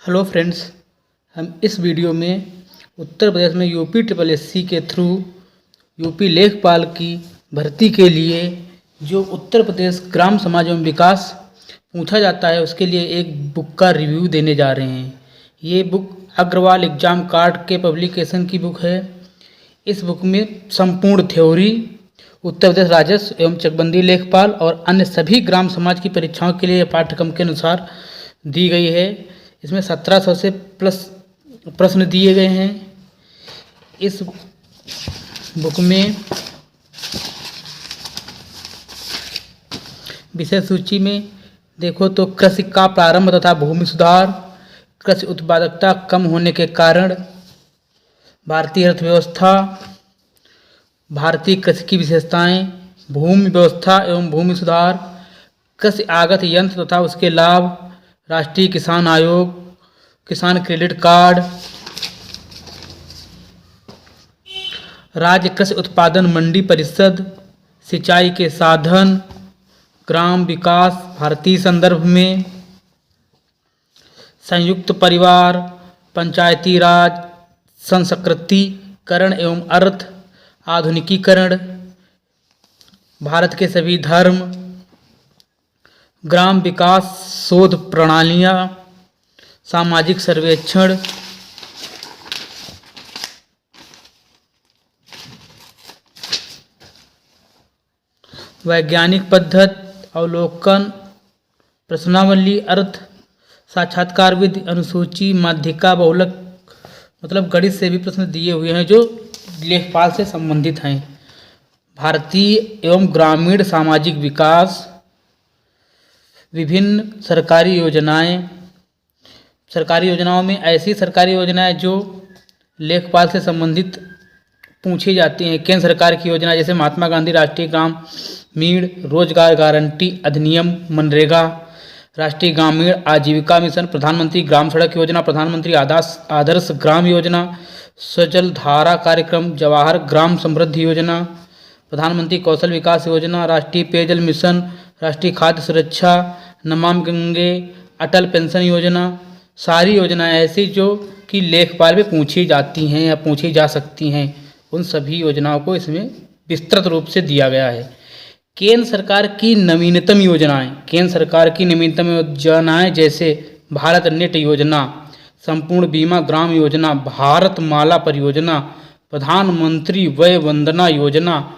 Hello friends, हम इस video में उत्तर प्रदेश में यूपी ट्रिपल एससी के थ्रू यूपी लेखपाल की भर्ती के लिए जो उत्तर प्रदेश ग्राम समाज एवं विकास पूछा जाता है उसके लिए एक बुक का रिव्यू देने जा रहे हैं। ये बुक अग्रवाल एग्जाम कार्ड के पब्लिकेशन की बुक है। इस बुक में संपूर्ण थ्योरी उत्तर प्रदेश राजस्व एवं चकबंदी लेखपाल और अन्य सभी ग्राम समाज की परीक्षाओं के लिए पाठ्यक्रम के अनुसार दी गई है। इसमें 1700 से प्लस प्रश्न दिए गए हैं। इस बुक में विषय सूची में देखो तो कृषि का प्रारंभ तथा भूमि सुधार, कृषि उत्पादकता कम होने के कारण, भारतीय अर्थव्यवस्था, भारतीय कृषि की विशेषताएं, भूमि व्यवस्था एवं भूमि सुधार, कृषि आगत यंत्र तथा उसके लाभ, राष्ट्रीय किसान आयोग, किसान क्रेडिट कार्ड, राज्य कृषि उत्पादन मंडी परिषद, सिंचाई के साधन, ग्राम विकास भारतीय संदर्भ में, संयुक्त परिवार, पंचायती राज, संस्कृतिकरण एवं अर्थ, आधुनिकीकरण, भारत के सभी धर्म, ग्राम विकास शोध प्रणालियाँ, सामाजिक सर्वेक्षण, वैज्ञानिक पद्धति, अवलोकन, प्रश्नावली, अर्थ, साक्षात्कार विधि, अनुसूची, माध्यिका, बहुलक, मतलब गणित से भी प्रश्न दिए हुए हैं जो लेखपाल से संबंधित हैं। भारतीय एवं ग्रामीण सामाजिक विकास, विभिन्न सरकारी योजनाओं में ऐसी सरकारी योजनाएं जो लेखपाल से संबंधित पूछी जाती हैं। केंद्र सरकार की योजना जैसे महात्मा गांधी राष्ट्रीय ग्रामीण रोजगार गारंटी अधिनियम, मनरेगा, राष्ट्रीय ग्रामीण आजीविका मिशन, प्रधानमंत्री ग्राम सड़क योजना, प्रधानमंत्री आदर्श ग्राम योजना, स्वजल धारा कार्यक्रम, जवाहर ग्राम समृद्धि योजना, प्रधानमंत्री कौशल विकास योजना, राष्ट्रीय पेयजल मिशन, राष्ट्रीय खाद्य सुरक्षा, नमामि गंगे, अटल पेंशन योजना, सारी योजनाएं ऐसी जो कि लेखपाल में पूछी जाती हैं या पूछी जा सकती हैं। उन सभी योजनाओं को इसमें विस्तृत रूप से दिया गया है। केंद्र सरकार की नवीनतम योजनाएं जैसे भारत नेट योजना, संपूर्ण बीमा ग्राम योजना, भारत माला परियोजना, प्रधानमंत्री वय वंदना योजना,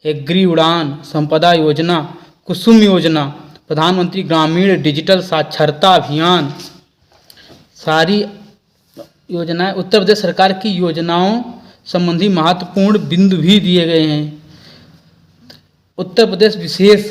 एग्री उड़ान संपदा योजना, कुसुम योजना, प्रधानमंत्री ग्रामीण डिजिटल साक्षरता अभियान, सारी योजनाएं उत्तर प्रदेश सरकार की योजनाओं संबंधी महत्वपूर्ण बिंदु भी दिए गए हैं। उत्तर प्रदेश विशेष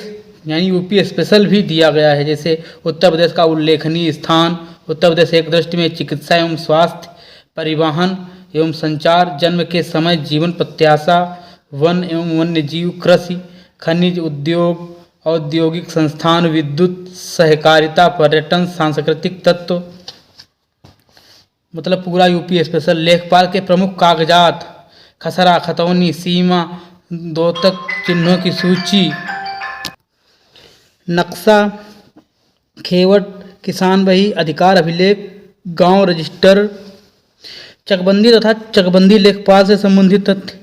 यानी यूपी स्पेशल भी दिया गया है, जैसे उत्तर प्रदेश का उल्लेखनीय स्थान, उत्तर प्रदेश एक दृष्टि में चिकित्सा एवं स्वास्थ्य, परिवहन एवं संचार, जन्म के समय, जीवन प्रत्याशा, वन एवं वन्य जीव, कृषि, खनिज उद्योग, औद्योगिक संस्थान, विद्युत, सहकारिता, पर्यटन, सांस्कृतिक तत्व, मतलब पूरा यूपी स्पेशल। लेखपाल के प्रमुख कागजात, खसरा, खतौनी, सीमा, द्योतक चिन्हों की सूची, नक्शा, खेवट, किसान बही, अधिकार अभिलेख, गांव रजिस्टर, चकबंदी तथा चकबंदी लेखपाल से संबंधित तथ्य।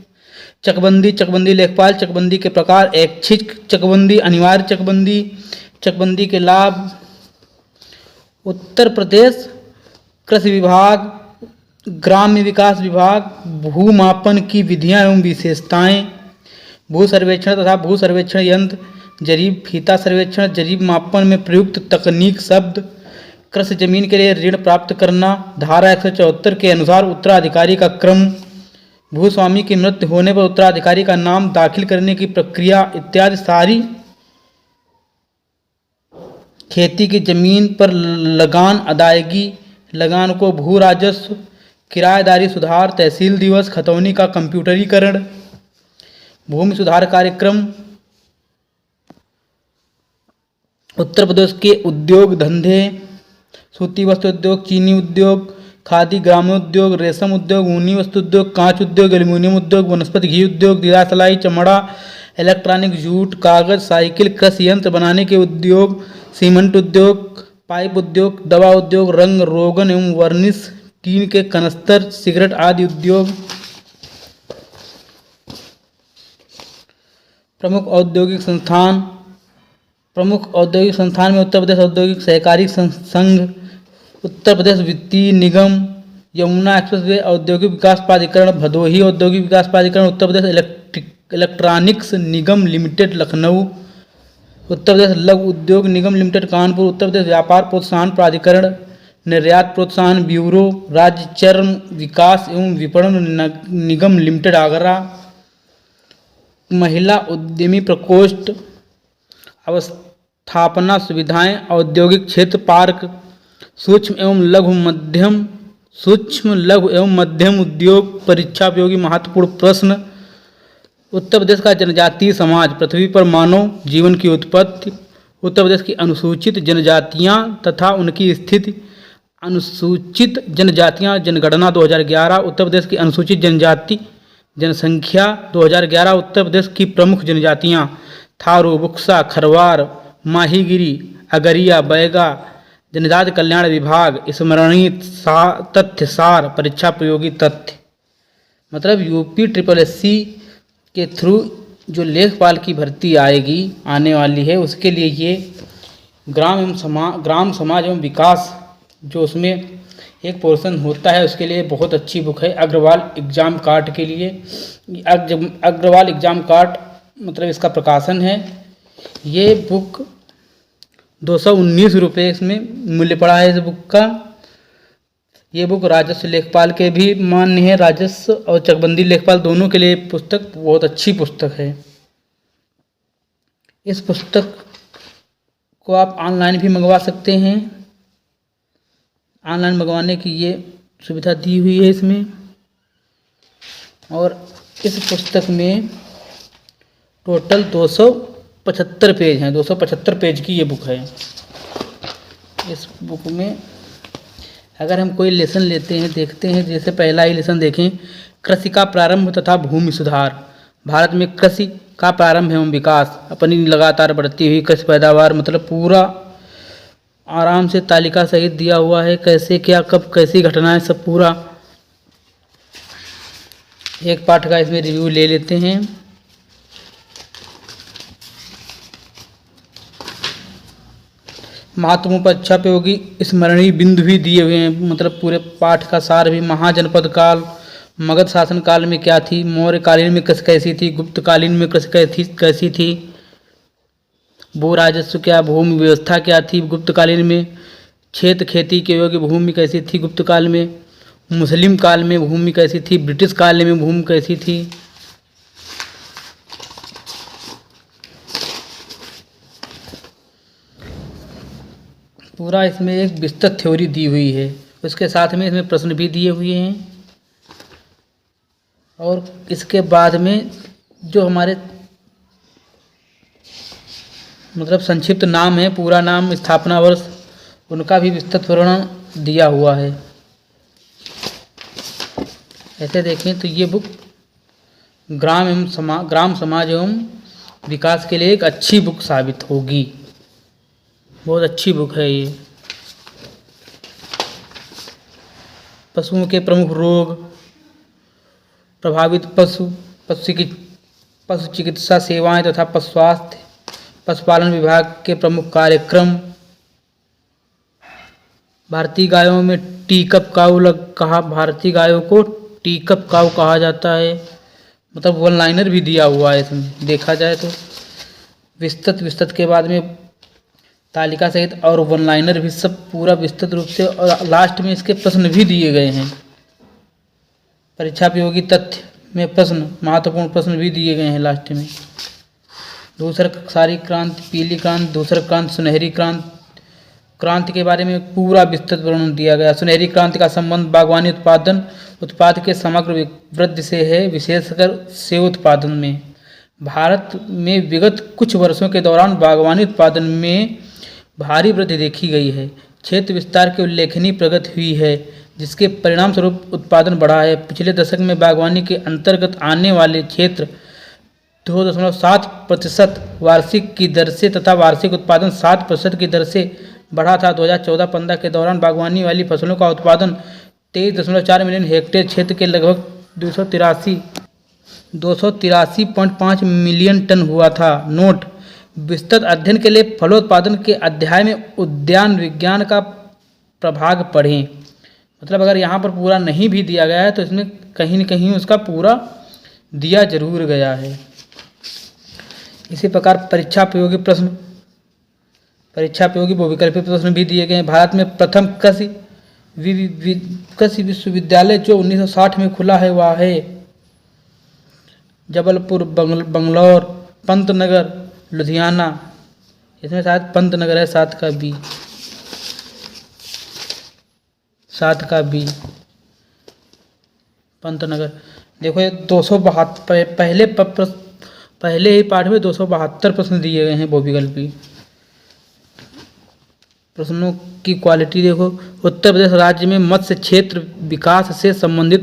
चकबंदी लेखपाल, चकबंदी के प्रकार, ऐच्छिक चकबंदी, अनिवार्य चकबंदी, चकबंदी के लाभ। उत्तर प्रदेश कृषि विभाग, ग्राम्य विकास विभाग, भूमापन की विधियां एवं विशेषताएं, भू सर्वेक्षण तथा भू सर्वेक्षण यंत्र, जरीब फीता सर्वेक्षण, जरीब मापन में प्रयुक्त तकनीक शब्द, कृषि जमीन के लिए ऋण प्राप्त करना, धारा 174 के अनुसार उत्तराधिकारी का क्रम, भूस्वामी की मृत्यु होने पर उत्तराधिकारी का नाम दाखिल करने की प्रक्रिया इत्यादि सारी। खेती की जमीन पर लगान अदायगी, लगान को भू राजस्व, किराएदारी सुधार, तहसील दिवस, खतौनी का कंप्यूटरीकरण, भूमि सुधार कार्यक्रम, उत्तर प्रदेश के उद्योग धंधे, सूती वस्त्र उद्योग, चीनी उद्योग, खादी ग्रामोद्योग, रेशम उद्योग, ऊनी वस्त्र उद्योग, कांच उद्योग, एल्यूमीनियम उद्योग, वनस्पति घी उद्योग, दिरा सलाई, चमड़ा, इलेक्ट्रॉनिक, जूट, कागज, साइकिल, कृषि यंत्र बनाने के उद्योग, सीमेंट उद्योग, पाइप उद्योग, दवा उद्योग, रंग रोगन एवं वर्निश, टीन के कनस्तर, सिगरेट आदि उद्योग। प्रमुख औद्योगिक संस्थान में उत्तर प्रदेश औद्योगिक सहकारी संघ, उत्तर प्रदेश वित्तीय निगम, यमुना एक्सप्रेसवे औद्योगिक विकास प्राधिकरण, भदोही औद्योगिक विकास प्राधिकरण, उत्तर प्रदेश इलेक्ट्रॉनिक्स निगम लिमिटेड लखनऊ, उत्तर प्रदेश लघु उद्योग निगम लिमिटेड कानपुर, उत्तर प्रदेश व्यापार प्रोत्साहन प्राधिकरण, निर्यात प्रोत्साहन ब्यूरो, राज्य चर्म विकास एवं विपणन निगम लिमिटेड आगरा, महिला उद्यमी प्रकोष्ठ, अवस्थापना सुविधाएं, औद्योगिक क्षेत्र पार्क, सूक्ष्म लघु एवं मध्यम उद्योग, परीक्षा उपयोगी महत्वपूर्ण प्रश्न, उत्तर प्रदेश का जनजातीय समाज, पृथ्वी पर मानव जीवन की उत्पत्ति, उत्तर प्रदेश की अनुसूचित जनजातियां तथा उनकी स्थिति, अनुसूचित जनजातियां जनगणना 2011, उत्तर प्रदेश की अनुसूचित जनजाति जनसंख्या 2011, उत्तर प्रदेश की प्रमुख जनजातियां थारू, बुक्सा, खरवार, माहीगिरी, अगरिया, बैगा, जनजाति कल्याण विभाग, स्मरणीय तथ्य सार, परीक्षा प्रयोगी तथ्य। मतलब यूपी SSSC के थ्रू जो लेखपाल की भर्ती आने वाली है, उसके लिए ये ग्राम समाज एवं विकास जो उसमें एक पोर्शन होता है, उसके लिए बहुत अच्छी बुक है। अग्रवाल एग्जाम कार्ड के लिए, अग्रवाल एग्जाम कार्ड मतलब इसका प्रकाशन है। ये बुक 219 रुपये इसमें मूल्य पड़ा है इस बुक का। ये बुक राजस्व लेखपाल के भी मान्य है, राजस्व और चकबंदी लेखपाल दोनों के लिए पुस्तक बहुत अच्छी पुस्तक है। इस पुस्तक को आप ऑनलाइन भी मंगवा सकते हैं। ऑनलाइन मंगवाने की ये सुविधा दी हुई है इसमें। और इस पुस्तक में टोटल 275 पेज हैं। 275 पेज की ये बुक है। इस बुक में अगर हम कोई लेसन लेते हैं, देखते हैं, जैसे पहला ही लेसन देखें, कृषि का प्रारंभ तथा भूमि सुधार। भारत में कृषि का प्रारंभ एवं विकास, अपनी लगातार बढ़ती हुई कृषि पैदावार, मतलब पूरा आराम से तालिका सहित दिया हुआ है, कैसे क्या कब कैसी घटनाएं, सब पूरा एक पाठ का इसमें रिव्यू ले लेते हैं। महत्वपूर्ण परीक्षा उपयोगी स्मरणीय बिंदु भी दिए हुए हैं, मतलब पूरे पाठ का सार भी। महाजनपद काल, मगध शासन काल में क्या थी, मौर्य कालीन में कृषि कैसी थी, गुप्त कालीन में कृषि कैसी थी, भू राजस्व क्या, भूमि व्यवस्था क्या थी गुप्त कालीन में, क्षेत्र खेती के योग्य भूमि कैसी थी गुप्त काल में, मुस्लिम काल में भूमि कैसी थी, ब्रिटिश काल में भूमि कैसी थी। पूरा इसमें एक विस्तृत थ्योरी दी हुई है। उसके साथ में इसमें प्रश्न भी दिए हुए हैं। और इसके बाद में जो हमारे मतलब संक्षिप्त नाम है, पूरा नाम, स्थापना वर्ष, उनका भी विस्तृत वर्णन दिया हुआ है। ऐसे देखें तो ये बुक ग्राम समाज एवं विकास के लिए एक अच्छी बुक साबित होगी। बहुत अच्छी बुक है ये। पशुओं के प्रमुख रोग, प्रभावित पशु चिकित्सा सेवाएं तथा पशु स्वास्थ्य, पशुपालन विभाग के प्रमुख कार्यक्रम। भारतीय गायों में टीकअप काऊ भारतीय गायों को टीकअप काऊ कहा जाता है। मतलब वन लाइनर भी दिया हुआ है इसमें, देखा जाए तो विस्तृत के बाद में तालिका सहित और वन लाइनर भी, सब पूरा विस्तृत रूप से। और लास्ट में इसके प्रश्न भी दिए गए हैं। परीक्षा उपयोगी तथ्य में प्रश्न, महत्वपूर्ण प्रश्न भी दिए गए हैं लास्ट में। दूसरा सारी क्रांति, पीली क्रांति, दूसरा क्रांति, सुनहरी क्रांति के बारे में पूरा विस्तृत वर्णन दिया गया। सुनहरी क्रांति का संबंध बागवानी उत्पाद के समग्र वृद्धि से है, विशेषकर सेब उत्पादन में। भारत में विगत कुछ वर्षों के दौरान बागवानी उत्पादन में भारी वृद्धि देखी गई है। क्षेत्र विस्तार की उल्लेखनीय प्रगति हुई है, जिसके परिणाम स्वरूप उत्पादन बढ़ा है। पिछले दशक में बागवानी के अंतर्गत आने वाले क्षेत्र 2.7% वार्षिक की दर से तथा वार्षिक उत्पादन 7% की दर से बढ़ा था। 2014-15 के दौरान बागवानी वाली फसलों का उत्पादन 23.4 मिलियन हेक्टेयर क्षेत्र के लगभग 283.5 मिलियन टन हुआ था। नोट: विस्तृत अध्ययन के लिए फलोत्पादन के अध्याय में उद्यान विज्ञान का प्रभाग पढ़ें। मतलब अगर यहाँ पर पूरा नहीं भी दिया गया है तो इसमें कहीं न कहीं उसका पूरा दिया जरूर गया है। इसी प्रकार परीक्षा उपयोगी बहुविकल्पी प्रश्न भी दिए गए हैं। भारत में प्रथम कृषि विश्वविद्यालय जो 1960 में खुला है वह है जबलपुर, बंगलौर, पंतनगर, लुधियाना। इसमें शायद पंतनगर है, 7 का बी पंतनगर। देखो ये 272 पहले ही पाठ में 272 प्रश्न दिए गए हैं बहुविकल्पी प्रश्नों की क्वालिटी देखो। उत्तर प्रदेश राज्य में मत्स्य क्षेत्र विकास से संबंधित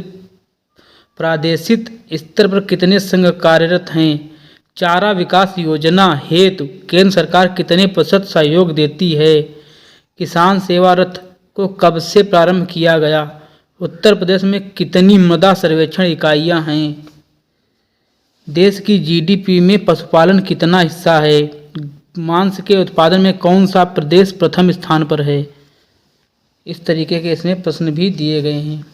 प्रादेशिक स्तर पर कितने संघ कार्यरत हैं? चारा विकास योजना हेतु केंद्र सरकार कितने प्रतिशत सहयोग देती है? किसान सेवा रथ को कब से प्रारंभ किया गया? उत्तर प्रदेश में कितनी मृदा सर्वेक्षण इकाइयां हैं? देश की जीडीपी में पशुपालन कितना हिस्सा है? मांस के उत्पादन में कौन सा प्रदेश प्रथम स्थान पर है? इस तरीके के इसमें प्रश्न भी दिए गए हैं।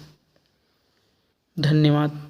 धन्यवाद।